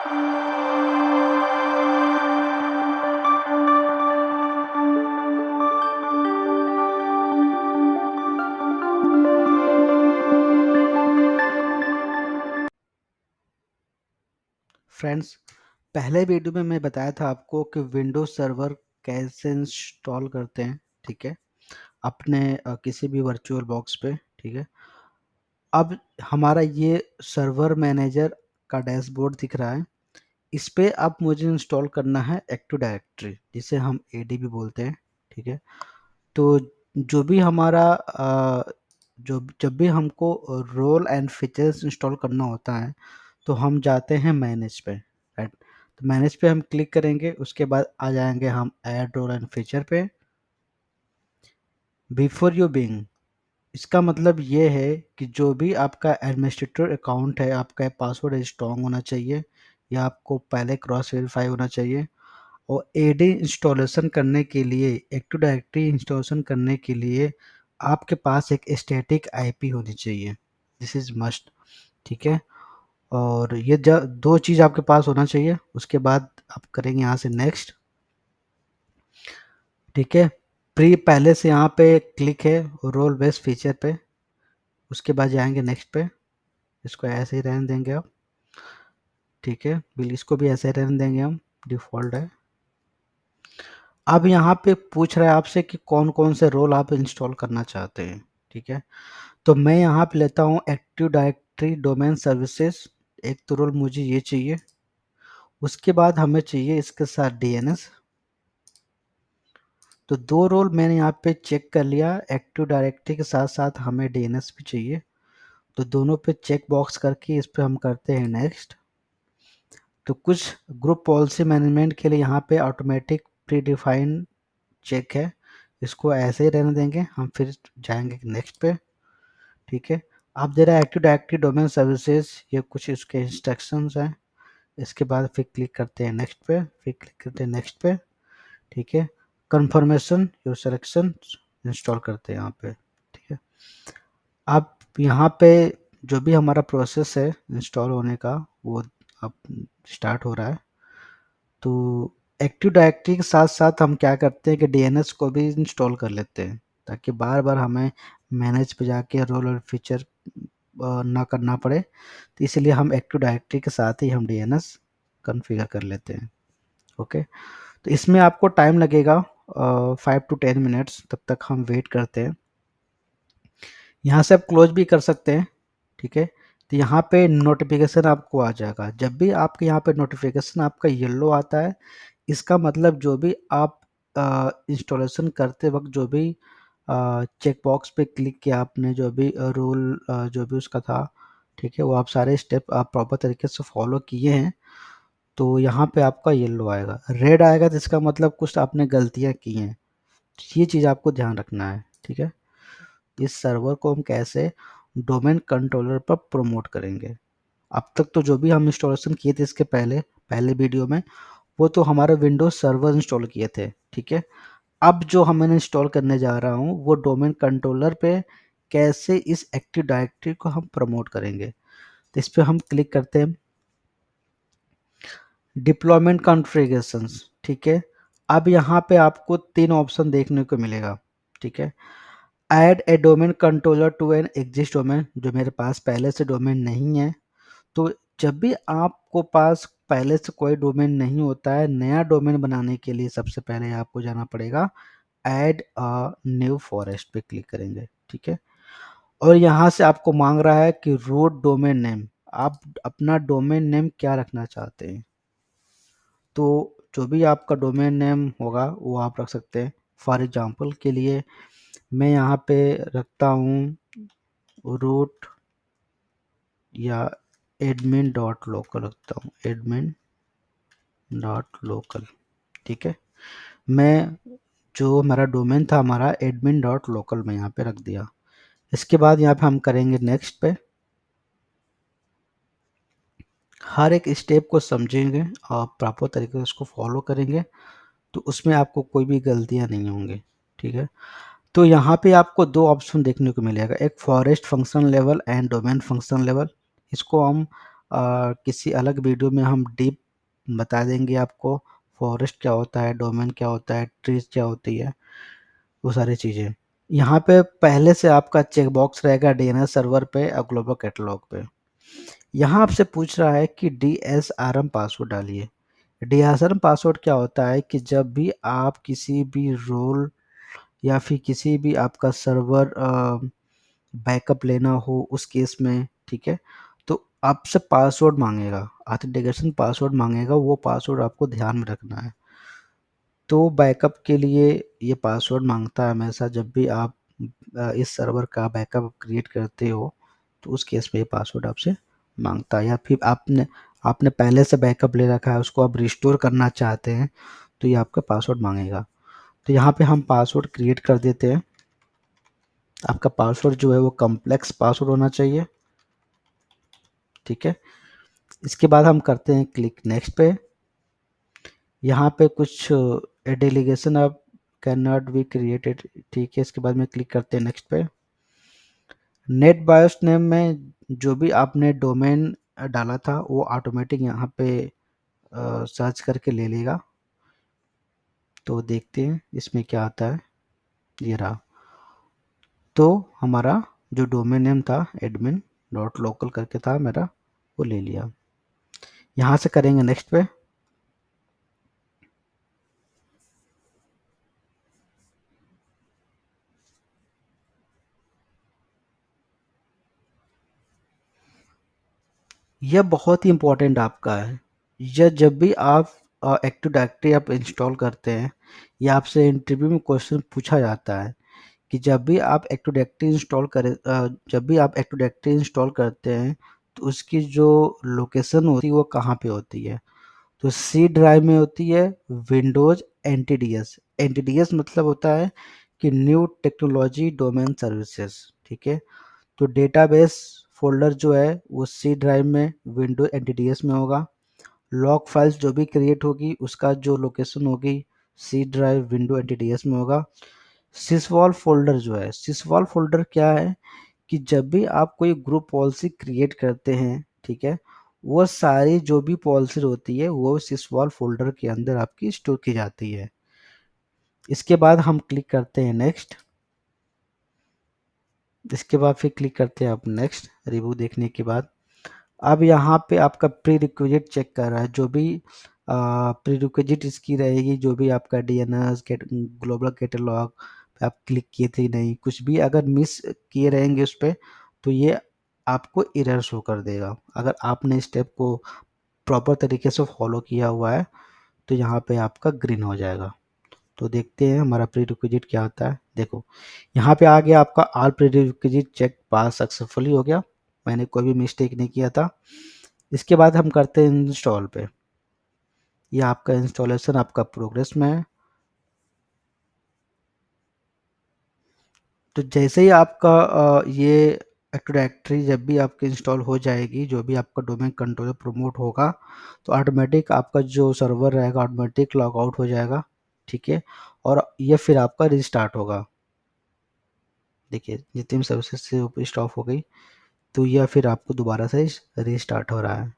Friends, पहले video में मैं बताया था आपको कि विंडोज सर्वर कैसे इंस्टॉल करते हैं, ठीक है, अपने किसी भी वर्चुअल बॉक्स पे, ठीक है। अब हमारा ये सर्वर मैनेजर का डैशबोर्ड दिख रहा है, इस पे अब मुझे इंस्टॉल करना है एक्टिव डायरेक्टरी, जिसे हम एडी भी बोलते हैं, ठीक है। तो जो भी हमारा जो जब भी हमको रोल एंड फीचर्स इंस्टॉल करना होता है, तो हम जाते हैं मैनेज पे, राइट। तो मैनेज पे हम क्लिक करेंगे, उसके बाद आ जाएंगे हम ऐड रोल एंड फीचर पे। बिफोर यू बिंग, इसका मतलब ये है कि जो भी आपका एडमिनिस्ट्रेटर अकाउंट है, आपका पासवर्ड स्ट्रॉन्ग होना चाहिए, या आपको पहले क्रॉस वेरीफाई होना चाहिए। और एडी इंस्टॉलेशन करने के लिए, एक्टिव डायरेक्टरी इंस्टॉलेशन करने के लिए आपके पास एक स्टैटिक आईपी होनी चाहिए, दिस इज मस्ट, ठीक है। और ये दो चीज़ आपके पास होना चाहिए। उसके बाद आप करेंगे यहाँ से नेक्स्ट, ठीक है। प्री पहले से यहाँ पे क्लिक है रोल बेस्ड फीचर पे, उसके बाद जाएंगे नेक्स्ट पे, इसको ऐसे ही रहने देंगे आप, ठीक है। बिल इसको भी ऐसे ही रहने देंगे हम, डिफ़ॉल्ट है। अब यहाँ पे पूछ रहा है आपसे कि कौन कौन से रोल आप इंस्टॉल करना चाहते हैं, ठीक है। तो मैं यहाँ पे लेता हूँ एक्टिव डायरेक्टरी डोमेन सर्विसेज, एक तो रोल मुझे ये चाहिए। उसके बाद हमें चाहिए इसके साथ डीएनएस। तो दो रोल मैंने यहाँ पे चेक कर लिया, एक्टिव डायरेक्टरी के साथ साथ हमें डीएनएस भी चाहिए। तो दोनों पे चेक बॉक्स करके इस पे हम करते हैं नेक्स्ट। तो कुछ ग्रुप पॉलिसी मैनेजमेंट के लिए यहाँ पे ऑटोमेटिक प्री डिफाइंड चेक है, इसको ऐसे ही रहने देंगे हम, फिर जाएंगे नेक्स्ट पे, ठीक है। आप दे रहा है एक्टिव डायरेक्टरी डोमेन सर्विसेज, ये कुछ इसके इंस्ट्रक्शंस हैं। इसके बाद फिर क्लिक करते हैं नेक्स्ट पे, फिर क्लिक करते हैं नेक्स्ट पे, ठीक है। कंफर्मेशन योर सिलेक्शन इंस्टॉल करते हैं यहाँ पे, ठीक है। अब यहाँ पे जो भी हमारा प्रोसेस है इंस्टॉल होने का, वो अब स्टार्ट हो रहा है। तो एक्टिव डायरेक्टरी के साथ साथ हम क्या करते हैं कि डीएनएस को भी इंस्टॉल कर लेते हैं, ताकि बार बार हमें मैनेज पे जाके रोल और फीचर ना करना पड़े। तो इसलिए हम एक्टिव डायरेक्टरी के साथ ही हम डीएनएस कॉन्फ़िगर कर लेते हैं, ओके। तो इसमें आपको टाइम लगेगा 5 to 10 मिनट्स, तब तक हम वेट करते हैं। यहाँ से आप क्लोज भी कर सकते हैं, ठीक है। तो यहाँ पे नोटिफिकेशन आपको आ जाएगा, जब भी आपके यहाँ पे नोटिफिकेशन आपका येलो आता है, इसका मतलब जो भी आप इंस्टॉलेशन करते वक्त जो भी चेक बॉक्स पे क्लिक किया आपने, जो भी रूल जो भी उसका था, ठीक है, वो आप सारे स्टेप आप प्रॉपर तरीके से फॉलो किए हैं। तो यहाँ पे आपका येलो आएगा, रेड आएगा तो इसका मतलब कुछ आपने गलतियाँ की हैं, ये चीज़ आपको ध्यान रखना है, ठीक है। इस सर्वर को हम कैसे डोमेन कंट्रोलर पर प्रमोट करेंगे। अब तक तो जो भी हम इंस्टॉलेशन किए थे इसके पहले पहले वीडियो में, वो तो हमारा विंडोज सर्वर इंस्टॉल किए थे, ठीक है। अब जो हम मैं इंस्टॉल करने जा रहा हूँ वो डोमेन कंट्रोलर पे कैसे इस एक्टिव डायरेक्टरी को हम प्रमोट करेंगे। तो इस पे हम क्लिक करते हैं, डिप्लॉयमेंट कॉन्फ़िगरेशंस, ठीक है। अब यहाँ पे आपको 3 ऑप्शन देखने को मिलेगा, ठीक है। Add a domain controller to an exist domain, जो मेरे पास पहले से डोमेन नहीं है। तो जब भी आपको पास पहले से कोई डोमेन नहीं होता है, नया डोमेन बनाने के लिए सबसे पहले आपको जाना पड़ेगा ऐड अ न्यू फॉरेस्ट पे क्लिक करेंगे, ठीक है। और यहाँ से आपको मांग रहा है कि रूट डोमेन नेम, आप अपना डोमेन नेम क्या रखना चाहते हैं। तो जो भी आपका डोमेन नेम होगा वो आप रख सकते हैं। फॉर एग्जांपल के लिए मैं यहाँ पे रखता हूँ रूट या एडमिन डॉट लोकल रखता हूँ, एडमिन डॉट लोकल, ठीक है। मैं जो हमारा डोमेन था हमारा एडमिन डॉट लोकल में यहाँ पे रख दिया। इसके बाद यहाँ पे हम करेंगे नेक्स्ट पे, हर एक स्टेप को समझेंगे और प्रॉपर तरीके से उसको फॉलो करेंगे, तो उसमें आपको कोई भी गलतियाँ नहीं होंगी, ठीक है। तो यहाँ पे आपको दो ऑप्शन देखने को मिलेगा, एक forest function level and domain function level. इसको हम किसी अलग वीडियो में हम डीप बता देंगे आपको फॉरेस्ट क्या होता है, डोमेन क्या होता है, ट्रीज क्या होती है, वो सारी चीज़ें। यहाँ पे पहले से आपका चेक बॉक्स रहेगा डीएनएस सर्वर पे और ग्लोबल कैटलॉग पे। यहाँ आपसे पूछ रहा है कि डीएसआरएम पासवर्ड डालिए। डीएसआरएम पासवर्ड क्या होता है कि जब भी आप किसी भी रोल या फिर किसी भी आपका सर्वर बैकअप लेना हो उस केस में, ठीक है, तो आपसे पासवर्ड मांगेगा, ऑथेंटिकेशन पासवर्ड मांगेगा, वो पासवर्ड आपको ध्यान में रखना है। तो बैकअप के लिए ये पासवर्ड मांगता है हमेशा, जब भी आप इस सर्वर का बैकअप क्रिएट करते हो तो उस केस में ये पासवर्ड आपसे मांगता है। या फिर आपने आपने पहले से बैकअप ले रखा है, उसको आप रिस्टोर करना चाहते हैं तो ये आपका पासवर्ड मांगेगा। तो यहाँ पे हम पासवर्ड क्रिएट कर देते हैं। आपका पासवर्ड जो है वो कॉम्प्लेक्स पासवर्ड होना चाहिए, ठीक है। इसके बाद हम करते हैं क्लिक नेक्स्ट पे। यहाँ पे कुछ डेलीगेशन अब कैन नॉट बी क्रिएटेड, ठीक है। इसके बाद में क्लिक करते हैं नेक्स्ट पे। नेट बायोस नेम में जो भी आपने डोमेन डाला था वो ऑटोमेटिक यहाँ पे सर्च करके ले लेगा। तो देखते हैं इसमें क्या आता है। ये रहा। तो हमारा जो डोमेन नेम था एडमिन डॉट लोकल करके था मेरा, वो ले लिया। यहाँ से करेंगे नेक्स्ट पे। यह बहुत ही इम्पोर्टेंट आपका है। यह जब भी आप एक्टिव डायरेक्टरी आप इंस्टॉल करते हैं, या आपसे इंटरव्यू में क्वेश्चन पूछा जाता है कि जब भी आप एक्टिव डायरेक्टरी इंस्टॉल करते हैं तो उसकी जो लोकेशन होती है वो कहाँ पे होती है। तो सी ड्राइव में होती है, विंडोज एनटीडीएस। एनटीडीएस मतलब होता है कि न्यू टेक्नोलॉजी डोमेन सर्विसेज, ठीक है। तो डेटाबेस फ़ोल्डर जो है वो सी ड्राइव में विंडोज़ एनटीडीएस में होगा। लॉग फाइल्स जो भी क्रिएट होगी उसका जो लोकेशन होगी सी ड्राइव विंडो एनटीडीएस में होगा। सिसवॉल फ़ोल्डर जो है, सिसवॉल फ़ोल्डर क्या है कि जब भी आप कोई ग्रुप पॉलिसी क्रिएट करते हैं, ठीक है, वो सारी जो भी पॉलिसी होती है वो सिसवॉल फ़ोल्डर के अंदर आपकी स्टोर की जाती है। इसके बाद हम क्लिक करते हैं नेक्स्ट। इसके बाद फिर क्लिक करते हैं आप नेक्स्ट। रिव्यू देखने के बाद अब यहाँ पे आपका प्री रिक्विजिट चेक कर रहा है। जो भी प्री रिक्विजिट इसकी रहेगी, जो भी आपका डीएनएस ग्लोबल कैटलॉग पे आप क्लिक किए थे नहीं, कुछ भी अगर मिस किए रहेंगे उस पर तो ये आपको एरर शो कर देगा। अगर आपने स्टेप को प्रॉपर तरीके से फॉलो किया हुआ है तो यहाँ पे आपका ग्रीन हो जाएगा। तो देखते हैं हमारा प्री रिक्विजिट क्या होता है। देखो यहाँ पे आ गया आपका all pre requisite cheque pass successfully हो गया, मैंने कोई भी मिस्टेक नहीं किया था। इसके बाद हम करते हैं इंस्टॉल पे। ये आपका इंस्टॉलेशन आपका प्रोग्रेस में है। तो जैसे ही आपका ये एक्टिव डायरेक्टरी जब भी आपकी इंस्टॉल हो जाएगी, जो भी आपका डोमेन कंट्रोलर प्रमोट होगा तो ऑटोमेटिक आपका जो सर्वर रहेगा ऑटोमेटिक लॉग आउट हो जाएगा, ठीक है। और ये फिर आपका रिस्टार्ट होगा। देखिए जितनी भी सर्विसेज से स्टॉप हो गई तो यह फिर आपको दोबारा से रीस्टार्ट हो रहा है।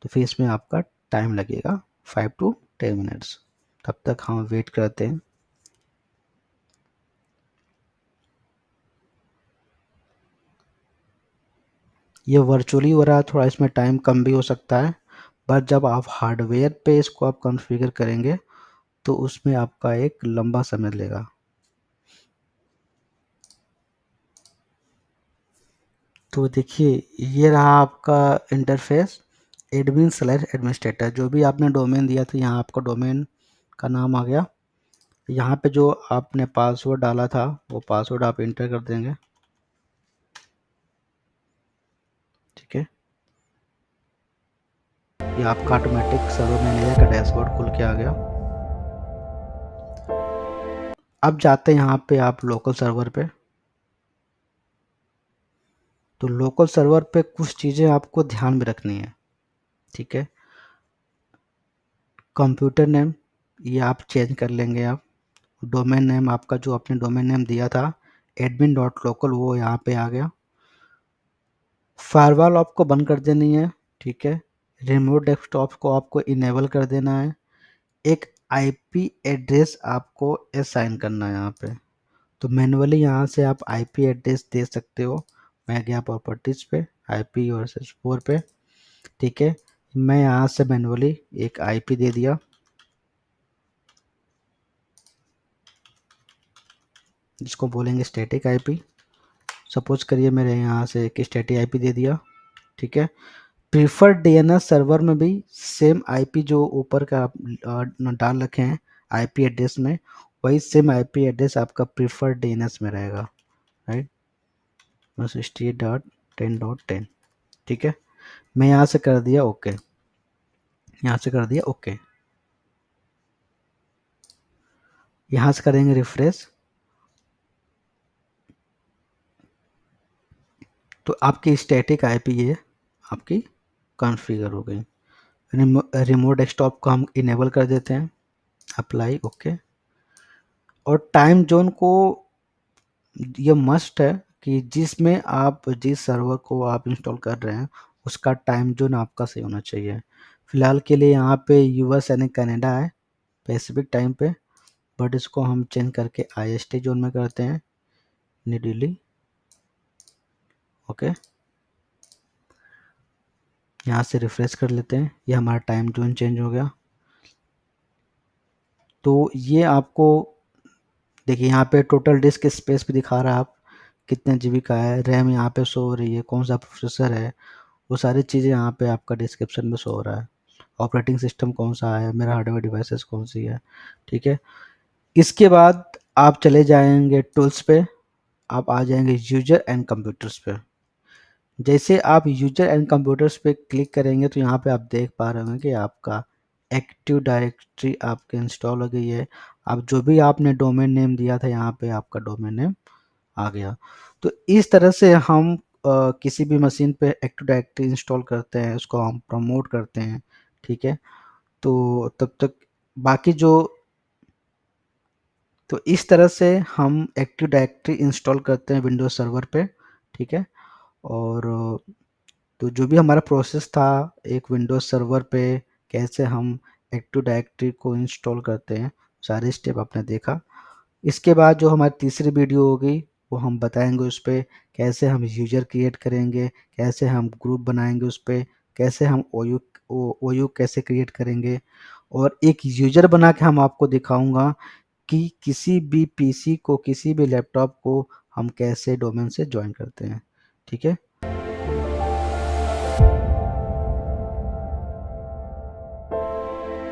तो फिर इसमें आपका टाइम लगेगा 5 to 10 मिनट्स। तब तक हम वेट करते हैं। ये वर्चुअली हो रहा है, थोड़ा इसमें टाइम कम भी हो सकता है, पर जब आप हार्डवेयर पे इसको आप कॉन्फ़िगर करेंगे तो उसमें आपका एक लंबा समय लेगा। तो देखिए ये रहा आपका इंटरफेस। एडमिन स्लैश एडमिनिस्ट्रेटर, जो भी आपने डोमेन दिया था यहाँ आपका डोमेन का नाम आ गया। यहाँ पे जो आपने पासवर्ड डाला था वो पासवर्ड आप इंटर कर देंगे, ठीक है। ये आपका ऑटोमेटिक सर्वर मैनेजर का डैशबोर्ड खुल के आ गया। अब जाते हैं यहाँ पे आप लोकल सर्वर पे। तो लोकल सर्वर पे कुछ चीज़ें आपको ध्यान में रखनी है, ठीक है। कंप्यूटर नेम ये आप चेंज कर लेंगे आप। डोमेन नेम आपका जो आपने डोमेन नेम दिया था एडमिन डॉट लोकल वो यहाँ पे आ गया। फायरवॉल आपको बंद कर देनी है। ठीक है। रिमोट डेस्कटॉप को आपको इनेबल कर देना है। एक आईपी एड्रेस आपको असाइन करना है यहाँ पे। तो मैनुअली यहाँ से आप आईपी एड्रेस दे सकते हो। मैं गया प्रॉपर्टीज पे, आईपी वर्सेस 4 पे, ठीक है। मैं यहाँ से मैनुअली एक आईपी दे दिया, जिसको बोलेंगे स्टैटिक आईपी। सपोज करिए मेरे यहाँ से एक स्टैटिक आईपी दे दिया, ठीक है। प्रीफर्ड डीएनएस सर्वर में भी सेम आईपी जो ऊपर का आप डाल रखे हैं आईपी एड्रेस में, वही सेम आईपी एड्रेस आपका प्रीफर्ड डीएनएस में रहेगा, राइट। 168.10.10, ठीक है। मैं यहाँ से कर दिया ओके, यहाँ से कर दिया ओके। यहाँ से करेंगे रिफ्रेश, तो आपकी स्टैटिक आईपी ये आपकी कॉन्फ़िगर हो गई। रिमोट डेस्कटॉप को हम इनेबल कर देते हैं, अप्लाई ओके। और टाइम जोन को ये मस्ट है कि जिसमें आप जिस सर्वर को आप इंस्टॉल कर रहे हैं उसका टाइम जोन आपका सही होना चाहिए। फिलहाल के लिए यहाँ पे यूएस यानी कनाडा है पैसिफिक टाइम पे, बट इसको हम चेंज करके आईएसटी जोन में करते हैं, न्यू दिल्ली, ओके। यहाँ से रिफ्रेश कर लेते हैं, ये हमारा टाइम जोन चेंज हो गया। तो ये आपको देखिए यहाँ पे टोटल डिस्क स्पेस भी दिखा रहा है, आप कितने जीबी का है, रैम यहाँ पे शो हो रही है, कौन सा प्रोसेसर है, वो सारी चीज़ें यहाँ पे आपका डिस्क्रिप्शन में शो हो रहा है। ऑपरेटिंग सिस्टम कौन सा है, मेरा हार्डवेयर डिवाइसेस कौन सी है, ठीक है। इसके बाद आप चले जाएंगे टूल्स पे, आप आ जाएंगे यूजर एंड कंप्यूटर्स पे। जैसे आप यूजर एंड कंप्यूटर्स पे क्लिक करेंगे तो यहाँ पे आप देख पा रहे होंगे कि आपका एक्टिव डायरेक्टरी आपके इंस्टॉल हो गई है। आप जो भी आपने डोमेन नेम दिया था यहाँ पे आपका डोमेन नेम आ गया। तो इस तरह से हम किसी भी मशीन पे एक्टिव डायरेक्टरी इंस्टॉल करते हैं, उसको हम प्रमोट करते हैं, ठीक है। तो तब तक बाकी जो तो इस तरह से हम एक्टिव डायरेक्टरी इंस्टॉल करते हैं विंडोज सर्वर पे, ठीक है। और तो जो भी हमारा प्रोसेस था एक विंडोज सर्वर पे कैसे हम एक्टिव डायरेक्टरी को इंस्टॉल करते हैं, सारे स्टेप आपने देखा। इसके बाद जो हमारी तीसरी वीडियो होगी वो हम बताएंगे उस पे कैसे हम यूजर क्रिएट करेंगे, कैसे हम ग्रुप बनाएंगे उस पे, कैसे हम ओयू कैसे क्रिएट करेंगे, और एक यूजर बना के हम आपको दिखाऊंगा कि किसी भी पीसी को किसी भी लैपटॉप को हम कैसे डोमेन से ज्वाइन करते हैं, ठीक है।